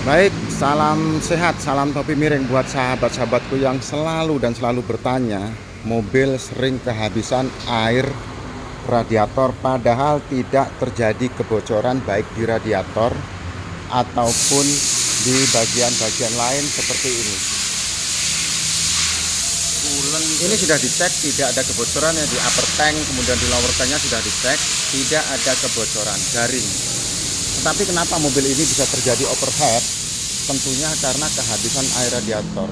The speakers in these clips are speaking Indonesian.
Baik, salam sehat, salam topi miring buat sahabat-sahabatku yang selalu bertanya, mobil sering kehabisan air radiator padahal tidak terjadi kebocoran baik di radiator ataupun di bagian-bagian lain seperti ini. Ini sudah dicek, tidak ada kebocoran ya di upper tank, kemudian di lower tanknya sudah dicek, tidak ada kebocoran, garing. Tetapi kenapa mobil ini bisa terjadi overheat? Tentunya karena kehabisan air radiator.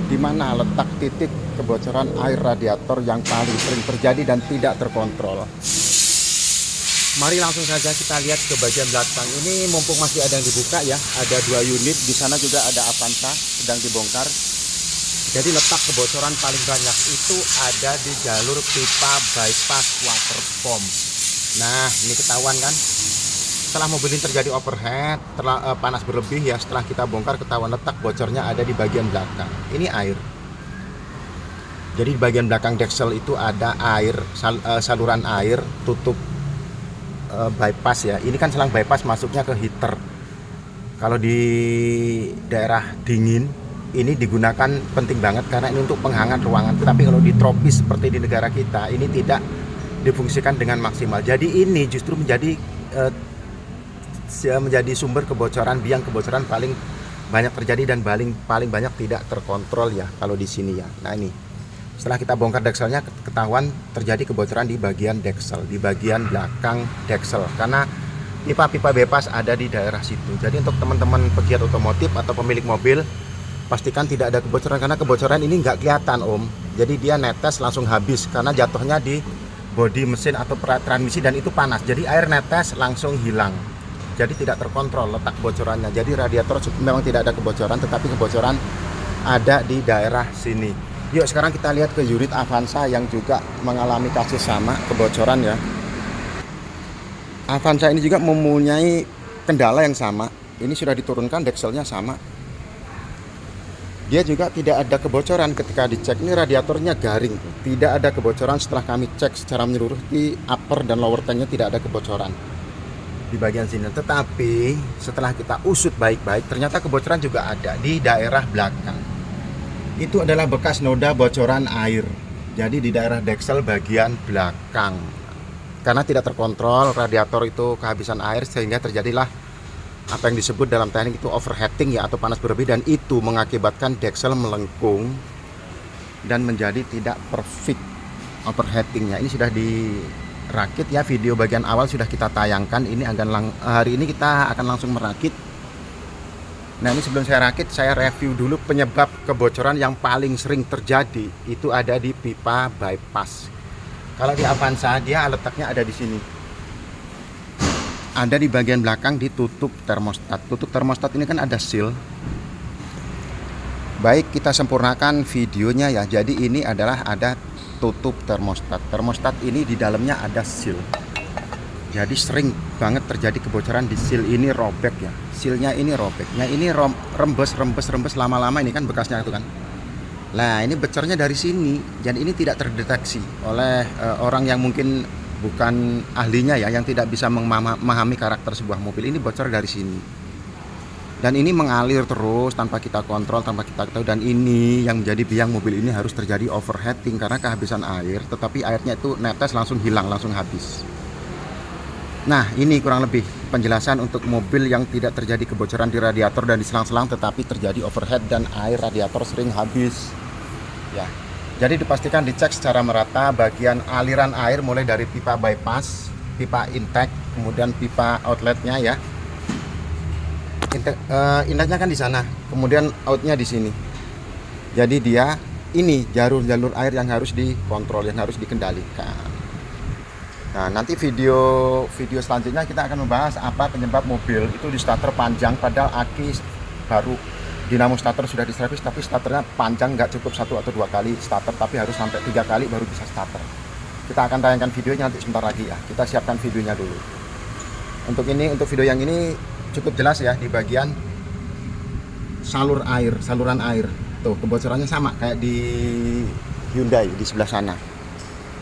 Di mana letak titik kebocoran air radiator yang paling sering terjadi dan tidak terkontrol. Mari langsung saja kita lihat ke bagian belakang. Ini mumpung masih ada yang dibuka ya, ada 2 unit. Di sana juga ada Avanza sedang dibongkar. Jadi letak kebocoran paling banyak itu ada di jalur pipa bypass water pump. Nah, ini ketahuan kan? Setelah mobil ini terjadi overheat, panas berlebih ya, setelah kita bongkar ketahuan letak bocornya ada di bagian belakang. Ini air. Jadi di bagian belakang deksel itu ada air, saluran air, tutup bypass ya. Ini kan selang bypass masuknya ke heater. Kalau di daerah dingin, ini digunakan penting banget karena ini untuk penghangat ruangan. Tetapi kalau di tropis seperti di negara kita, ini tidak difungsikan dengan maksimal. Jadi ini justru menjadi sumber kebocoran, biang kebocoran paling banyak terjadi dan paling banyak tidak terkontrol ya kalau di sini ya. Nah ini setelah kita bongkar dekselnya ketahuan terjadi kebocoran di bagian deksel, di bagian belakang deksel karena pipa-pipa bypass ada di daerah situ. Jadi untuk teman-teman pegiat otomotif atau pemilik mobil pastikan tidak ada kebocoran karena kebocoran ini nggak kelihatan om. Jadi dia netes langsung habis karena jatuhnya di bodi mesin atau transmisi dan itu panas. Jadi air netes langsung hilang. Jadi tidak terkontrol letak bocorannya. Jadi radiator memang tidak ada kebocoran, tetapi kebocoran ada di daerah sini. Yuk sekarang kita lihat ke unit Avanza yang juga mengalami kasus sama kebocoran ya. Avanza ini juga mempunyai kendala yang sama. Ini sudah diturunkan dekselnya sama. Dia juga tidak ada kebocoran ketika dicek. Ini radiatornya garing, tidak ada kebocoran. Setelah kami cek secara menyeluruh di upper dan lower tanknya tidak ada kebocoran di bagian sini. Tetapi setelah kita usut baik-baik ternyata kebocoran juga ada di daerah belakang. Itu adalah bekas noda bocoran air. Jadi di daerah deksel bagian belakang. Karena tidak terkontrol radiator itu kehabisan air sehingga terjadilah apa yang disebut dalam teknik itu overheating ya atau panas berlebih dan itu mengakibatkan deksel melengkung dan menjadi tidak perfect overheatingnya. Ini sudah dirakit ya, video bagian awal sudah kita tayangkan. Ini hari ini kita akan langsung merakit. Nah ini sebelum saya rakit saya review dulu penyebab kebocoran yang paling sering terjadi itu ada di pipa bypass. Kalau di Avanza dia letaknya ada di sini. Ada di bagian belakang di tutup termostat. Tutup termostat ini kan ada seal. Baik kita sempurnakan videonya ya. Jadi ini adalah ada tutup termostat. Termostat ini di dalamnya ada seal. Jadi sering banget terjadi kebocoran di seal ini robek ya. Sealnya ini robek. Nah ini rembes lama-lama ini kan bekasnya itu kan. Nah ini bocornya dari sini. Jadi ini tidak terdeteksi oleh orang yang mungkin bukan ahlinya ya, yang tidak bisa memahami karakter sebuah mobil. Ini bocor dari sini dan ini mengalir terus tanpa kita kontrol, tanpa kita tahu, dan ini yang menjadi biang mobil ini harus terjadi overheating karena kehabisan air, tetapi airnya itu netes langsung hilang, langsung habis. Nah ini kurang lebih penjelasan untuk mobil yang tidak terjadi kebocoran di radiator dan di selang-selang tetapi terjadi overheat dan air radiator sering habis ya. Jadi dipastikan dicek secara merata bagian aliran air mulai dari pipa bypass, pipa intake, kemudian pipa outletnya ya. Inletnya kan di sana, kemudian outnya di sini. Jadi dia ini jalur air yang harus dikontrol, yang harus dikendalikan. Nah nanti video selanjutnya kita akan membahas apa penyebab mobil itu di starter panjang padahal aki baru. Dinamo starter sudah diservis tapi starternya panjang, nggak cukup 1 atau 2 kali starter tapi harus sampai 3 kali baru bisa starter. Kita akan tayangkan videonya nanti sebentar lagi ya. Kita siapkan videonya dulu. Untuk video yang ini cukup jelas ya di bagian saluran air. Tuh kebocorannya sama kayak di Hyundai di sebelah sana.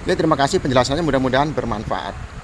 Oke, terima kasih penjelasannya, mudah-mudahan bermanfaat.